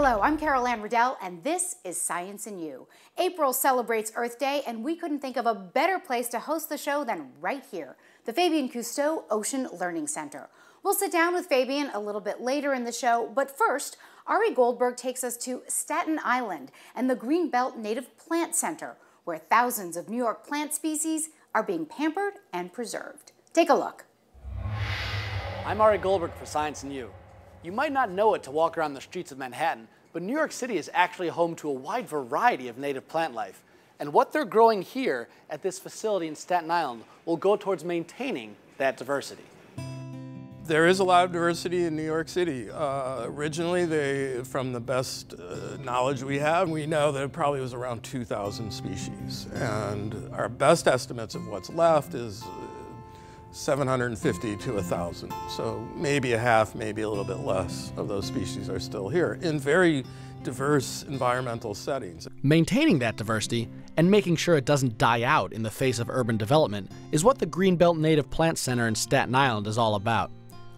Hello, I'm Anne Riddell, and this is Science and You. April celebrates Earth Day, and we couldn't think of a better place to host the show than right here, the Fabien Cousteau Ocean Learning Center. We'll sit down with Fabien a little bit later in the show, but first, Ari Goldberg takes us to Staten Island and the Greenbelt Native Plant Center, where thousands of New York plant species are being pampered and preserved. Take a look. I'm Ari Goldberg for Science and You. You might not know it to walk around the streets of Manhattan, but New York City is actually home to a wide variety of native plant life. And what they're growing here at this facility in Staten Island will go towards maintaining that diversity. There is a lot of diversity in New York City. Originally, from the best knowledge we have, we know that it probably was around 2,000 species. And our best estimates of what's left is 750 to 1,000. So maybe a half, maybe a little bit less of those species are still here in very diverse environmental settings. Maintaining that diversity and making sure it doesn't die out in the face of urban development is what the Greenbelt Native Plant Center in Staten Island is all about.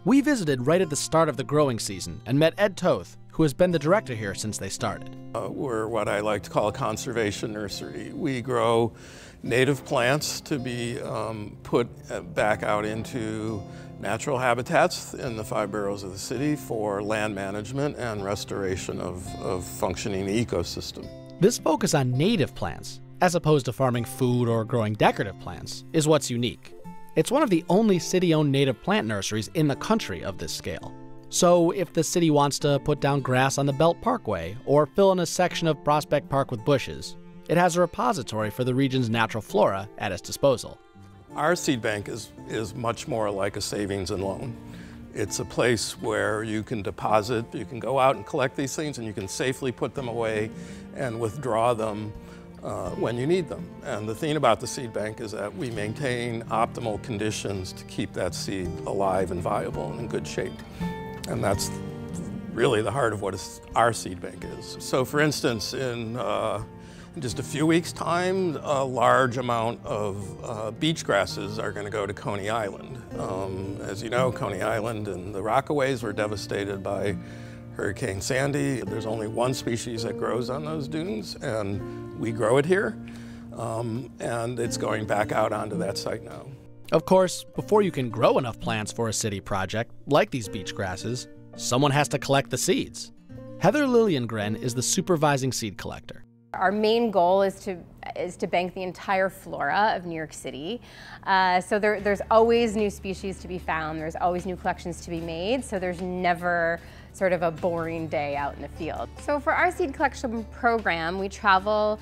We visited right at the start of the growing season and met Ed Toth, who has been the director here since they started. We're what I like to call a conservation nursery. We grow native plants to be put back out into natural habitats in the 5 boroughs of the city for land management and restoration of functioning ecosystem. This focus on native plants, as opposed to farming food or growing decorative plants, is what's unique. It's one of the only city-owned native plant nurseries in the country of this scale. So if the city wants to put down grass on the Belt Parkway or fill in a section of Prospect Park with bushes, it has a repository for the region's natural flora at its disposal. Our seed bank is much more like a savings and loan. It's a place where you can deposit, you can go out and collect these things, and you can safely put them away and withdraw them when you need them. And the thing about the seed bank is that we maintain optimal conditions to keep that seed alive and viable and in good shape. And that's really the heart of what our seed bank is. So for instance, in just a few weeks' time, a large amount of beach grasses are going to go to Coney Island. As you know, Coney Island and the Rockaways were devastated by Hurricane Sandy. There's only one species that grows on those dunes, and we grow it here, and it's going back out onto that site now. Of course, before you can grow enough plants for a city project, like these beach grasses, someone has to collect the seeds. Heather Lilliengren is the supervising seed collector. Our main goal is to bank the entire flora of New York City. So there's always new species to be found, there's always new collections to be made, so there's never sort of a boring day out in the field. So for our seed collection program, we travel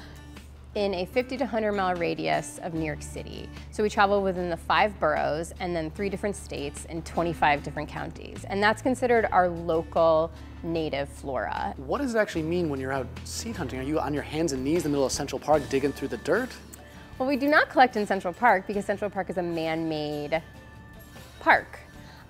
in a 50 to 100 mile radius of New York City. So we travel within the 5 boroughs and then 3 different states and 25 different counties. And that's considered our local native flora. What does it actually mean when you're out seed hunting? Are you on your hands and knees in the middle of Central Park digging through the dirt? Well, we do not collect in Central Park because Central Park is a man-made park.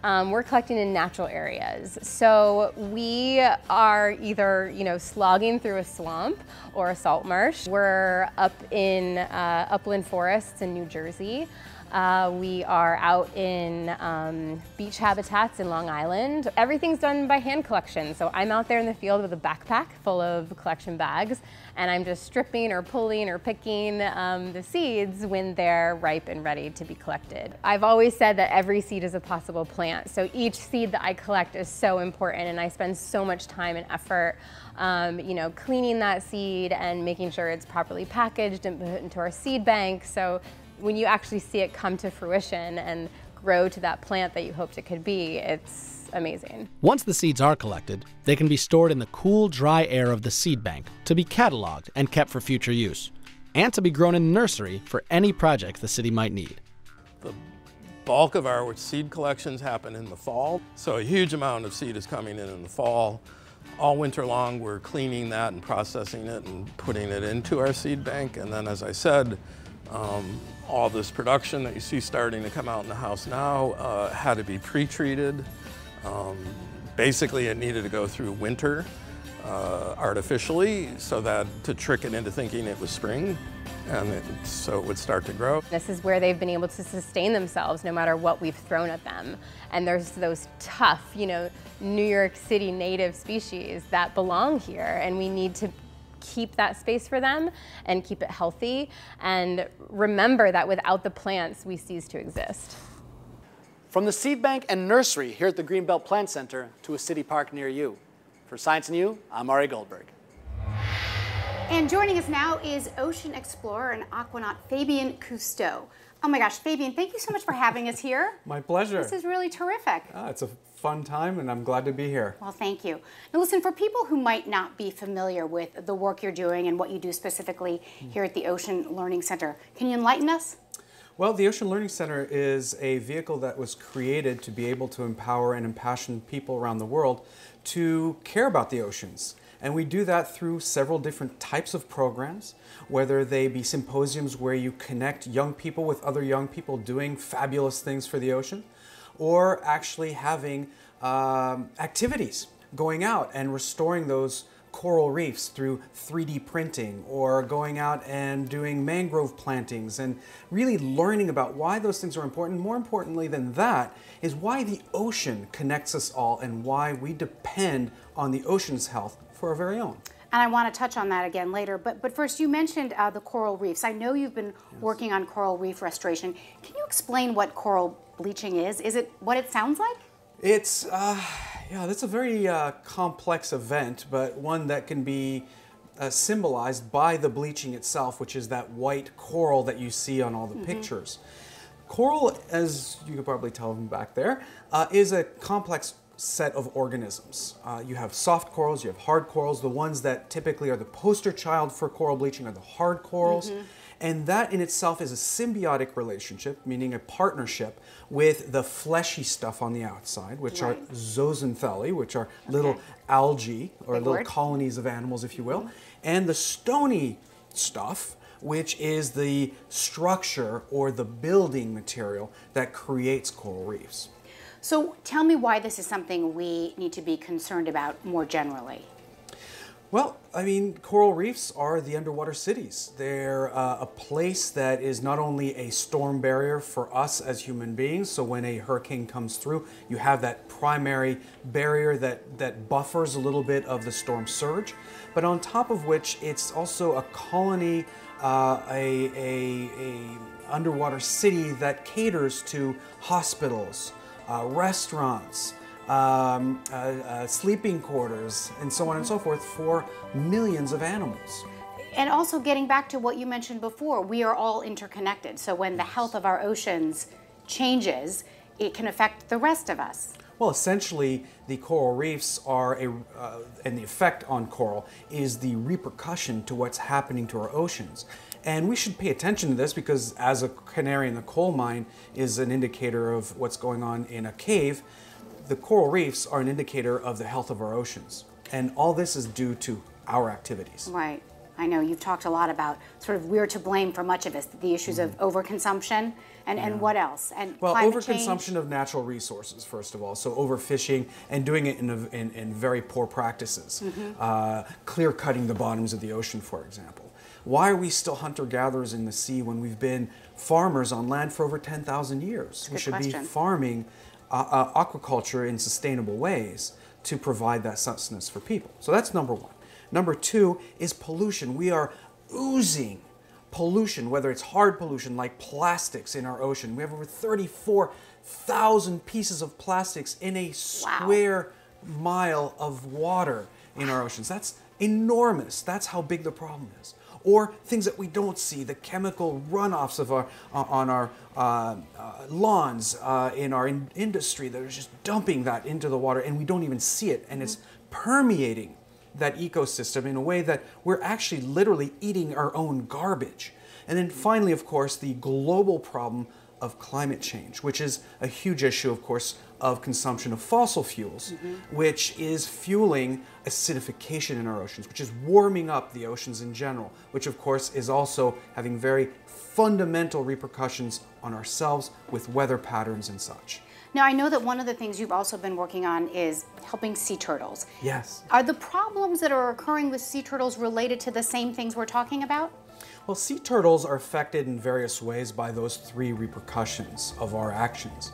We're collecting in natural areas. So we are either, slogging through a swamp or a salt marsh. We're up in upland forests in New Jersey. We are out in beach habitats in Long Island. Everything's done by hand collection. So I'm out there in the field with a backpack full of collection bags, and I'm just stripping or pulling or picking the seeds when they're ripe and ready to be collected. I've always said that every seed is a possible plant. So each seed that I collect is so important, and I spend so much time and effort cleaning that seed and making sure it's properly packaged and put into our seed bank. So when you actually see it come to fruition and grow to that plant that you hoped it could be, it's amazing. Once the seeds are collected, they can be stored in the cool, dry air of the seed bank to be cataloged and kept for future use, and to be grown in the nursery for any project the city might need. The bulk of our seed collections happen in the fall, so a huge amount of seed is coming in the fall. All winter long, we're cleaning that and processing it and putting it into our seed bank, and then, as I said, all this production that you see starting to come out in the house now had to be pre-treated. Basically, it needed to go through winter artificially so that to trick it into thinking it was spring, and so it would start to grow. This is where they've been able to sustain themselves no matter what we've thrown at them. And there's those tough, New York City native species that belong here, and we need to keep that space for them and keep it healthy, and remember that without the plants, we cease to exist. From the seed bank and nursery here at the Greenbelt Plant Center to a city park near you. For Science and You, I'm Ari Goldberg. And joining us now is ocean explorer and aquanaut Fabien Cousteau. Oh my gosh, Fabien, thank you so much for having us here. My pleasure. This is really terrific. It's a fun time, and I'm glad to be here. Well, thank you. Now listen, for people who might not be familiar with the work you're doing and what you do specifically here at the Ocean Learning Center, can you enlighten us? Well, the Ocean Learning Center is a vehicle that was created to be able to empower and impassion people around the world to care about the oceans. And we do that through several different types of programs, whether they be symposiums where you connect young people with other young people doing fabulous things for the ocean, or actually having activities, going out and restoring those coral reefs through 3D printing, or going out and doing mangrove plantings and really learning about why those things are important. More importantly than that is why the ocean connects us all and why we depend on the ocean's health for our very own. And I want to touch on that again later, but first you mentioned the coral reefs. I know you've been working on coral reef restoration. Can you explain what coral bleaching is? Is it what it sounds like? It's, that's a very complex event, but one that can be symbolized by the bleaching itself, which is that white coral that you see on all the pictures. Coral, as you could probably tell from back there, is a complex set of organisms. You have soft corals, you have hard corals. The ones that typically are the poster child for coral bleaching are the hard corals. And that in itself is a symbiotic relationship, meaning a partnership with the fleshy stuff on the outside, which are zooxanthellae, which are little algae, or little colonies of animals, if you will, and the stony stuff, which is the structure or the building material that creates coral reefs. So tell me why this is something we need to be concerned about more generally. Well, I mean, coral reefs are the underwater cities. They're a place that is not only a storm barrier for us as human beings, so when a hurricane comes through, you have that primary barrier that buffers a little bit of the storm surge, but on top of which it's also a colony, a underwater city that caters to hospitals, restaurants, sleeping quarters, and so on and so forth for millions of animals. And also getting back to what you mentioned before, we are all interconnected. So when the health of our oceans changes, it can affect the rest of us. Well, essentially, the coral reefs are and the effect on coral is the repercussion to what's happening to our oceans. And we should pay attention to this because as a canary in the coal mine is an indicator of what's going on in a cave, the coral reefs are an indicator of the health of our oceans. And all this is due to our activities. Right. I know you've talked a lot about sort of we're to blame for much of this, the issues of overconsumption and what else? And well, climate change? overconsumption of natural resources, first of all. So overfishing and doing it in very poor practices. Clear cutting the bottoms of the ocean, for example. Why are we still hunter-gatherers in the sea when we've been farmers on land for over 10,000 years? We should be farming aquaculture in sustainable ways to provide that sustenance for people. So that's number one. Number two is pollution. We are oozing pollution, whether it's hard pollution like plastics in our ocean. We have over 34,000 pieces of plastics in a square mile of water in our oceans. That's enormous. That's how big the problem is. Or things that we don't see, the chemical runoffs of on our lawns, in our industry that are just dumping that into the water and we don't even see it, and it's permeating that ecosystem in a way that we're actually literally eating our own garbage. And then finally, of course, the global problem of climate change, which is a huge issue, of course, of consumption of fossil fuels, which is fueling acidification in our oceans, which is warming up the oceans in general, which of course is also having very fundamental repercussions on ourselves with weather patterns and such. Now, I know that one of the things you've also been working on is helping sea turtles. Yes. Are the problems that are occurring with sea turtles related to the same things we're talking about? Well, sea turtles are affected in various ways by those three repercussions of our actions.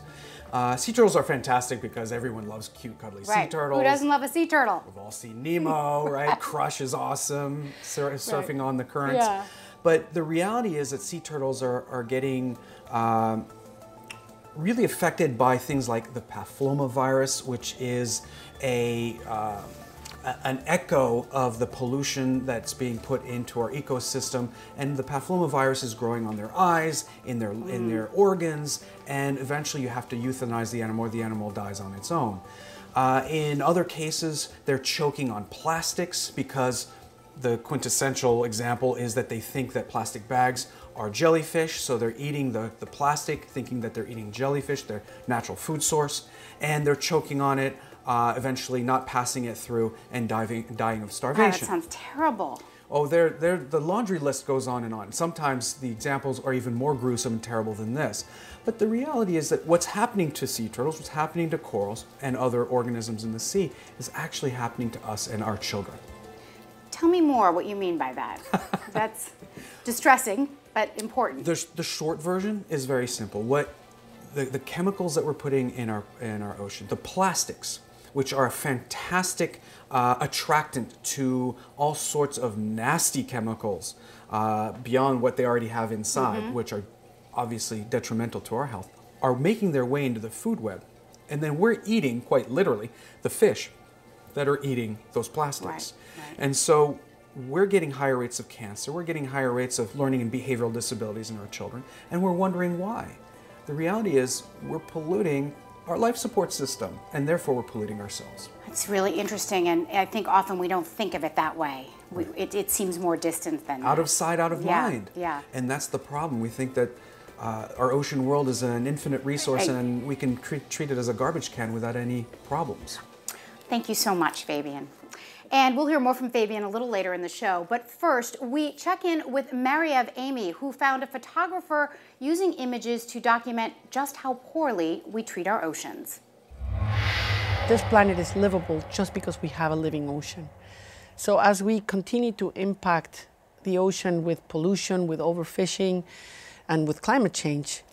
Sea turtles are fantastic because everyone loves cute, cuddly sea turtles. Who doesn't love a sea turtle? We've all seen Nemo, right? Crush is awesome, surfing on the currents. Yeah. But the reality is that sea turtles are getting really affected by things like the papillomavirus, which is an echo of the pollution that's being put into our ecosystem, and the papillomavirus is growing on their eyes, in their organs, and eventually you have to euthanize the animal or the animal dies on its own. In other cases, they're choking on plastics because the quintessential example is that they think that plastic bags are jellyfish, so they're eating the plastic, thinking that they're eating jellyfish, their natural food source, and they're choking on it, eventually not passing it through and dying of starvation. That sounds terrible. Oh, the laundry list goes on and on. Sometimes the examples are even more gruesome and terrible than this. But the reality is that what's happening to sea turtles, what's happening to corals and other organisms in the sea is actually happening to us and our children. Tell me more what you mean by that. That's distressing, but important. The short version is very simple. The chemicals that we're putting in our ocean, the plastics, which are a fantastic attractant to all sorts of nasty chemicals beyond what they already have inside, which are obviously detrimental to our health, are making their way into the food web. And then we're eating, quite literally, the fish that are eating those plastics. Right. And so we're getting higher rates of cancer, we're getting higher rates of learning and behavioral disabilities in our children, and we're wondering why. The reality is we're polluting our life support system, and therefore we're polluting ourselves. It's really interesting, and I think often we don't think of it that way. It seems more distant than out of sight, out of mind. Yeah. And that's the problem. We think that our ocean world is an infinite resource, and we can treat it as a garbage can without any problems. Thank you so much, Fabien. And we'll hear more from Fabien a little later in the show. But first, we check in with Marieve Amy, who found a photographer using images to document just how poorly we treat our oceans. This planet is livable just because we have a living ocean. So as we continue to impact the ocean with pollution, with overfishing, and with climate change,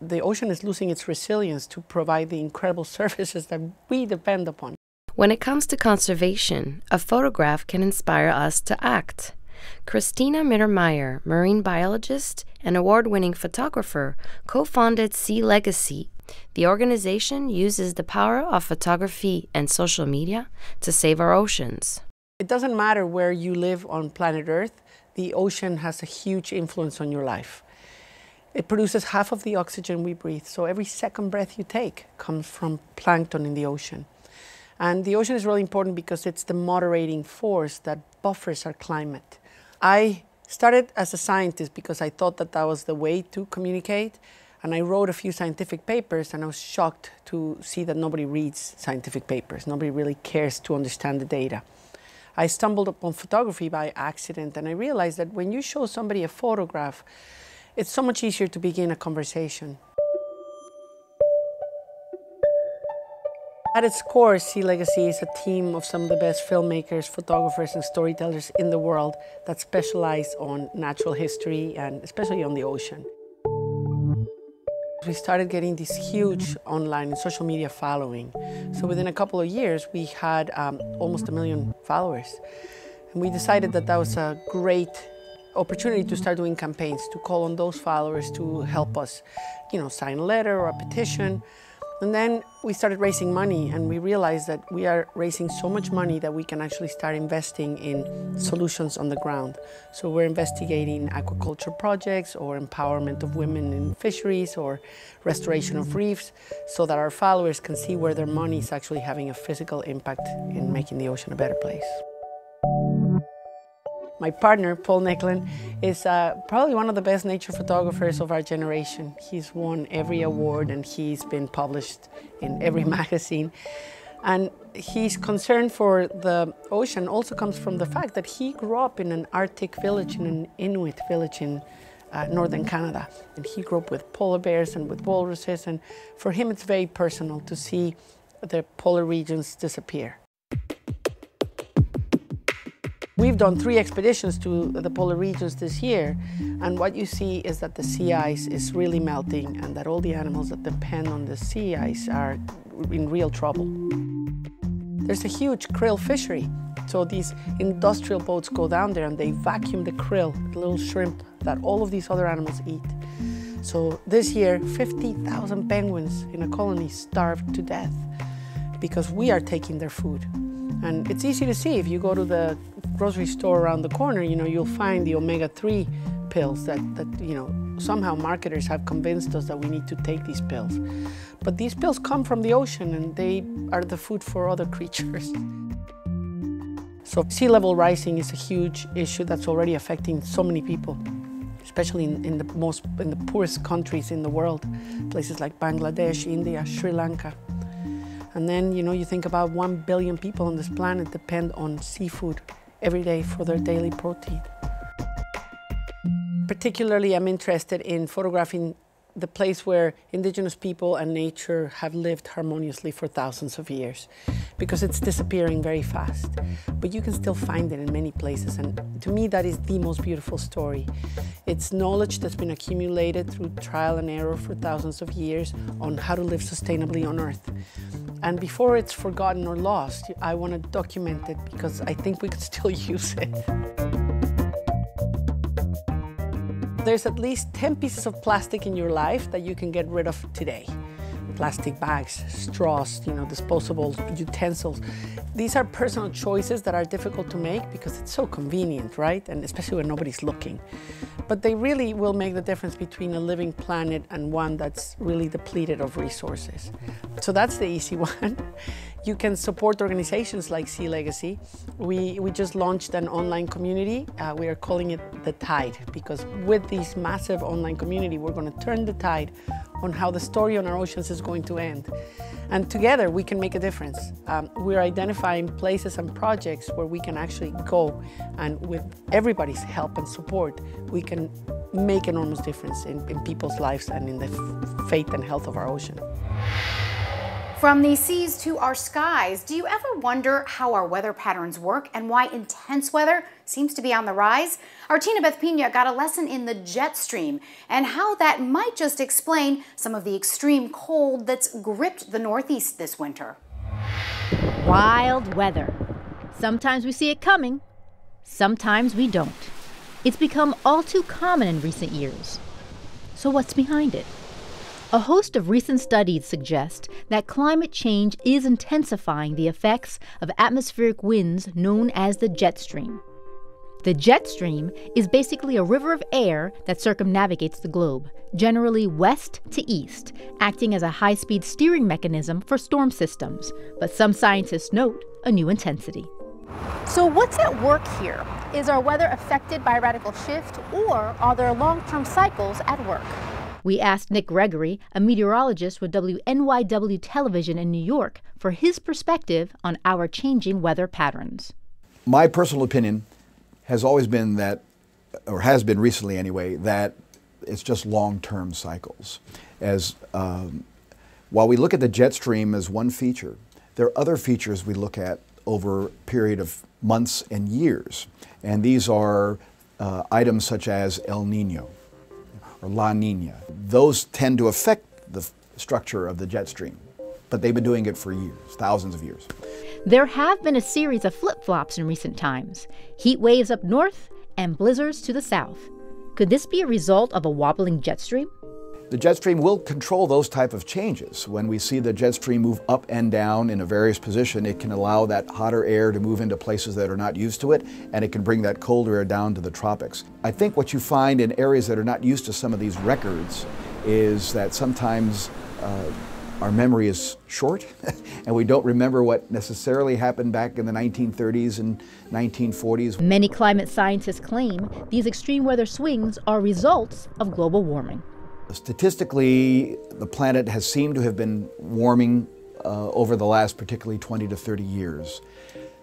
the ocean is losing its resilience to provide the incredible services that we depend upon. When it comes to conservation, a photograph can inspire us to act. Cristina Mittermeier, marine biologist and award-winning photographer, co-founded SeaLegacy. The organization uses the power of photography and social media to save our oceans. It doesn't matter where you live on planet Earth, the ocean has a huge influence on your life. It produces half of the oxygen we breathe, so every second breath you take comes from plankton in the ocean. And the ocean is really important because it's the moderating force that buffers our climate. I started as a scientist because I thought that that was the way to communicate. And I wrote a few scientific papers, and I was shocked to see that nobody reads scientific papers. Nobody really cares to understand the data. I stumbled upon photography by accident, and I realized that when you show somebody a photograph, it's so much easier to begin a conversation. At its core, SeaLegacy is a team of some of the best filmmakers, photographers, and storytellers in the world that specialize on natural history and especially on the ocean. We started getting this huge online and social media following. So within a couple of years, we had almost 1 million followers. And we decided that that was a great opportunity to start doing campaigns, to call on those followers to help us, sign a letter or a petition. And then we started raising money, and we realized that we are raising so much money that we can actually start investing in solutions on the ground. So we're investigating aquaculture projects or empowerment of women in fisheries or restoration of reefs so that our followers can see where their money is actually having a physical impact in making the ocean a better place. My partner, Paul Nicklin, is probably one of the best nature photographers of our generation. He's won every award and he's been published in every magazine. And his concern for the ocean also comes from the fact that he grew up in an Arctic village, in an Inuit village in northern Canada. And he grew up with polar bears and with walruses, and for him it's very personal to see the polar regions disappear. We've done 3 expeditions to the polar regions this year, and what you see is that the sea ice is really melting and that all the animals that depend on the sea ice are in real trouble. There's a huge krill fishery. So these industrial boats go down there and they vacuum the krill, the little shrimp that all of these other animals eat. So this year, 50,000 penguins in a colony starved to death because we are taking their food. And it's easy to see. If you go to the grocery store around the corner, you'll find the omega-3 pills that somehow marketers have convinced us that we need to take these pills. But these pills come from the ocean and they are the food for other creatures. So sea level rising is a huge issue that's already affecting so many people, especially in the poorest countries in the world, places like Bangladesh, India, Sri Lanka. And then, you think about 1 billion people on this planet depend on seafood every day for their daily protein. Particularly, I'm interested in photographing the place where indigenous people and nature have lived harmoniously for thousands of years, because it's disappearing very fast. But you can still find it in many places, and to me that is the most beautiful story. It's knowledge that's been accumulated through trial and error for thousands of years on how to live sustainably on Earth. And before it's forgotten or lost, I want to document it because I think we could still use it. There's at least 10 pieces of plastic in your life that you can get rid of today. Plastic bags, straws, disposable utensils. These are personal choices that are difficult to make because it's so convenient, right? And especially when nobody's looking. But they really will make the difference between a living planet and one that's really depleted of resources. So that's the easy one. You can support organizations like SeaLegacy. We just launched an online community. We are calling it The Tide, because with this massive online community, we're going to turn the tide on how the story on our oceans is going to end. And together we can make a difference. We're identifying places and projects where we can actually go, and with everybody's help and support, we can make enormous difference in people's lives and in the fate and health of our ocean. From the seas to our skies, do you ever wonder how our weather patterns work and why intense weather seems to be on the rise? Our Tinabeth Pina got a lesson in the jet stream and how that might just explain some of the extreme cold that's gripped the Northeast this winter. Wild weather. Sometimes we see it coming, sometimes we don't. It's become all too common in recent years. So what's behind it? A host of recent studies suggest that climate change is intensifying the effects of atmospheric winds known as the jet stream. The jet stream is basically a river of air that circumnavigates the globe, generally west to east, acting as a high-speed steering mechanism for storm systems, but some scientists note a new intensity. So what's at work here? Is our weather affected by a radical shift, or are there long-term cycles at work? We asked Nick Gregory, a meteorologist with WNYW television in New York, for his perspective on our changing weather patterns. My personal opinion has always been that, or has been recently anyway, that it's just long-term cycles. While we look at the jet stream as one feature, there are other features we look at over a period of months and years. And these are items such as El Nino or La Nina. Those tend to affect the structure of the jet stream, but they've been doing it for years, thousands of years. There have been a series of flip-flops in recent times. Heat waves up north and blizzards to the south. Could this be a result of a wobbling jet stream? The jet stream will control those type of changes. When we see the jet stream move up and down in a various position, it can allow that hotter air to move into places that are not used to it, and it can bring that colder air down to the tropics. I think what you find in areas that are not used to some of these records is that sometimes our memory is short and we don't remember what necessarily happened back in the 1930s and 1940s. Many climate scientists claim these extreme weather swings are results of global warming. Statistically, the planet has seemed to have been warming over the last particularly 20 to 30 years.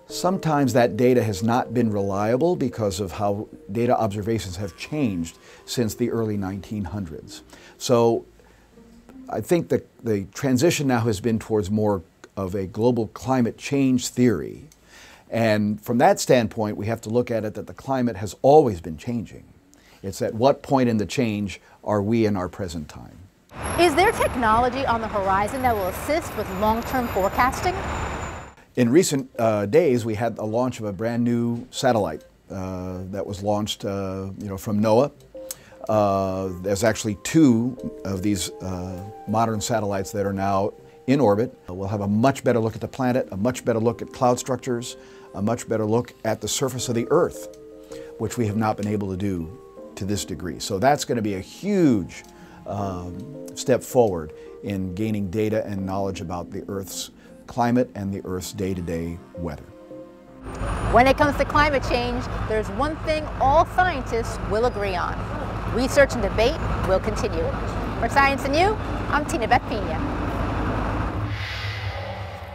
Sometimes that data has not been reliable because of how data observations have changed since the early 1900s. So I think that the transition now has been towards more of a global climate change theory. And from that standpoint, we have to look at it that the climate has always been changing. It's at what point in the change are we in our present time? Is there technology on the horizon that will assist with long-term forecasting? In recent days, we had a launch of a brand new satellite that was launched from NOAA. There's actually 2 of these modern satellites that are now in orbit. We'll have a much better look at the planet, a much better look at cloud structures, a much better look at the surface of the Earth, which we have not been able to do to this degree. So that's going to be a huge step forward in gaining data and knowledge about the Earth's climate and the Earth's day-to-day weather. When it comes to climate change, there's one thing all scientists will agree on. Research and debate will continue. For Science and You, I'm Tinabeth Pina.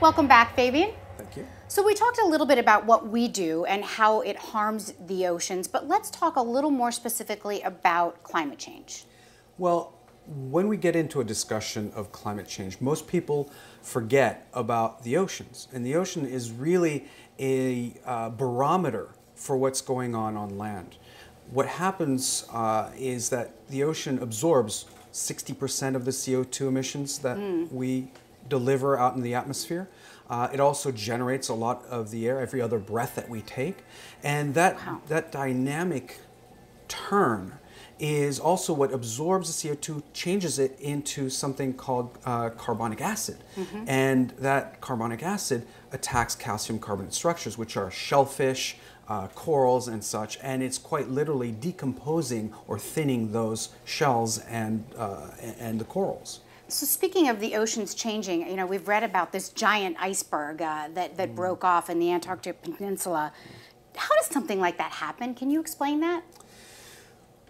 Welcome back, Fabien. Thank you. So we talked a little bit about what we do and how it harms the oceans, but let's talk a little more specifically about climate change. Well, when we get into a discussion of climate change, most people forget about the oceans. And the ocean is really a barometer for what's going on land. What happens is that the ocean absorbs 60% of the CO2 emissions that we deliver out in the atmosphere. It also generates a lot of the air, every other breath that we take. And that dynamic turn is also what absorbs the CO2, changes it into something called carbonic acid. And that carbonic acid attacks calcium carbonate structures, which are shellfish, corals and such, and it's quite literally decomposing or thinning those shells and the corals. So speaking of the oceans changing, we've read about this giant iceberg that broke off in the Antarctic Peninsula. How does something like that happen? Can you explain that?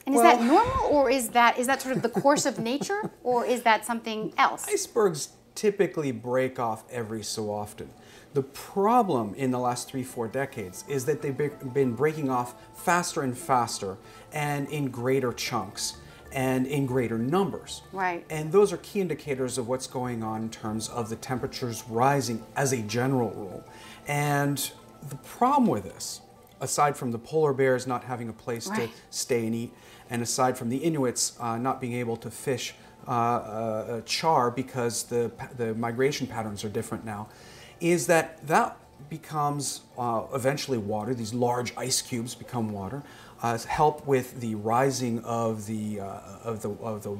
And is that normal, or is that sort of the course of nature, or is that something else? Icebergs typically break off every so often. The problem in the last 3-4 decades is that they've been breaking off faster and faster and in greater chunks and in greater numbers. Right. And those are key indicators of what's going on in terms of the temperatures rising as a general rule. And the problem with this, aside from the polar bears not having a place to stay and eat, and aside from the Inuits not being able to fish char because the migration patterns are different now, is that becomes eventually water. These large ice cubes become water, help with the rising of the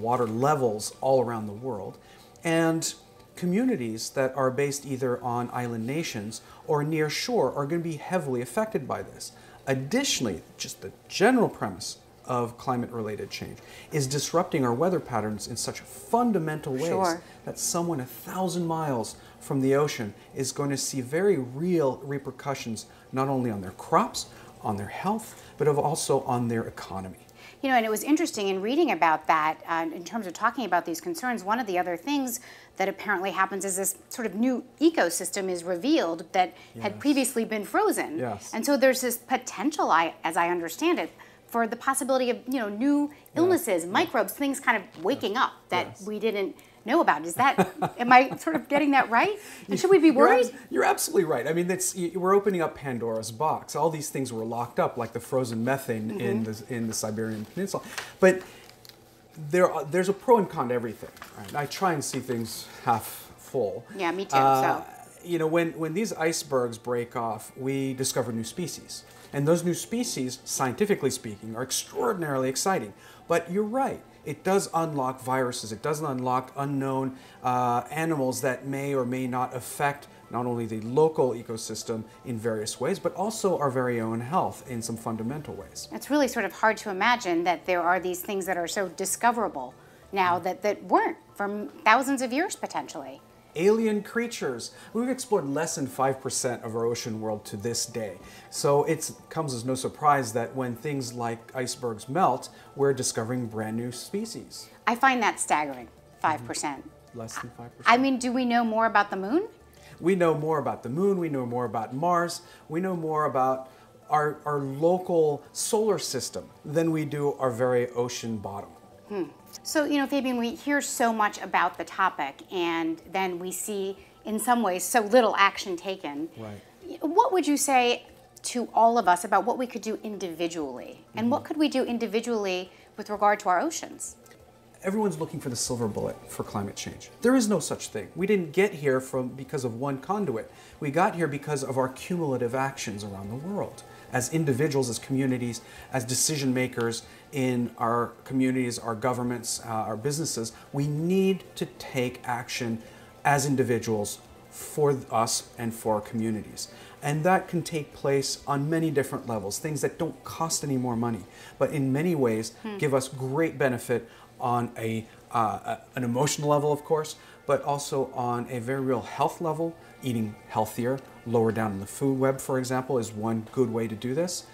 water levels all around the world, and communities that are based either on island nations or near shore are going to be heavily affected by this. Additionally, just the general premise of climate-related change is disrupting our weather patterns in such fundamental ways that someone 1,000 miles from the ocean is going to see very real repercussions not only on their crops, on their health, but also on their economy. And it was interesting in reading about that, in terms of talking about these concerns, one of the other things that apparently happens is this sort of new ecosystem is revealed that had previously been frozen. And so there's this potential, as I understand it, for the possibility of new illnesses, microbes, things kind of waking up that we didn't know about. Is that, am I sort of getting that right? And should we be worried? You're absolutely right. I mean, we're opening up Pandora's box. All these things were locked up, like the frozen methane in the Siberian Peninsula. But there's a pro and con to everything. Right? I try and see things half full. Yeah, me too. When these icebergs break off, we discover new species. And those new species, scientifically speaking, are extraordinarily exciting. But you're right. It does unlock viruses. It does unlock unknown animals that may or may not affect not only the local ecosystem in various ways, but also our very own health in some fundamental ways. It's really sort of hard to imagine that there are these things that are so discoverable now that weren't from thousands of years potentially. Alien creatures. We've explored less than 5% of our ocean world to this day. So it comes as no surprise that when things like icebergs melt, we're discovering brand new species. I find that staggering, 5%. Less than 5%. I mean, do we know more about the moon? We know more about the moon, we know more about Mars, we know more about our local solar system than we do our very ocean bottom. So, you know, Fabien, we hear so much about the topic, and then we see, in some ways, so little action taken. Right. What would you say to all of us about what we could do individually? And what could we do individually with regard to our oceans? Everyone's looking for the silver bullet for climate change. There is no such thing. We didn't get here because of one conduit. We got here because of our cumulative actions around the world. As individuals, as communities, as decision makers in our communities, our governments, our businesses, we need to take action as individuals for us and for our communities. And that can take place on many different levels, things that don't cost any more money, but in many ways give us great benefit on an emotional level, of course, but also on a very real health level. Eating healthier, lower down in the food web, for example, is one good way to do this,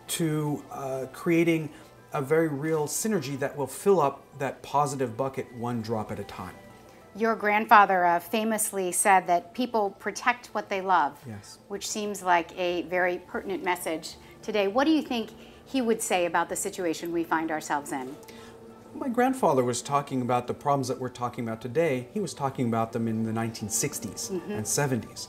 to creating a very real synergy that will fill up that positive bucket one drop at a time. Your grandfather famously said that people protect what they love, Yes. which seems like a very pertinent message today. What do you think he would say about the situation we find ourselves in? My grandfather was talking about the problems that we're talking about today. He was talking about them in the 1960s and 70s.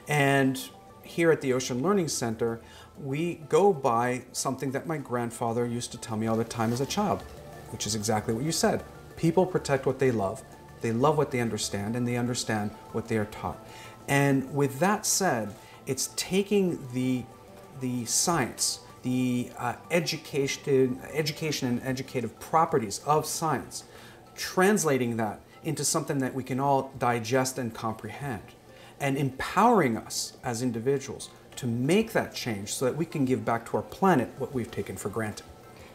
And here at the Ocean Learning Center, we go by something that my grandfather used to tell me all the time as a child, which is exactly what you said. People protect what they love what they understand, and they understand what they are taught. And with that said, it's taking the science, the education and educative properties of science, translating that into something that we can all digest and comprehend, and empowering us as individuals to make that change so that we can give back to our planet what we've taken for granted.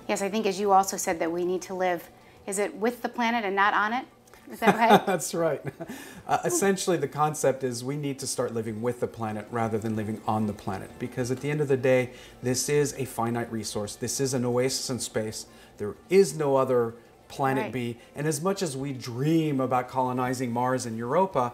Yes, I think as you also said that we need to live, is it with the planet and not on it? Is that right? That's right. Essentially, the concept is we need to start living with the planet rather than living on the planet, because at the end of the day, this is a finite resource. This is an oasis in space. There is no other planet B. And as much as we dream about colonizing Mars and Europa,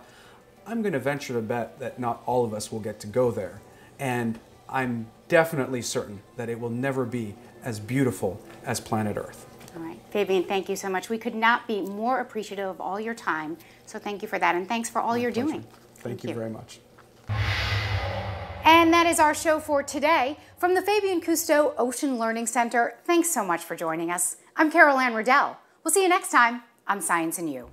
I'm going to venture to bet that not all of us will get to go there. And I'm definitely certain that it will never be as beautiful as planet Earth. All right. Fabien, thank you so much. We could not be more appreciative of all your time. So thank you for that. And thanks for all you're doing. Thank you very much. And that is our show for today. From the Fabien Cousteau Ocean Learning Center, thanks so much for joining us. I'm Anne Riddell. We'll see you next time on Science and You.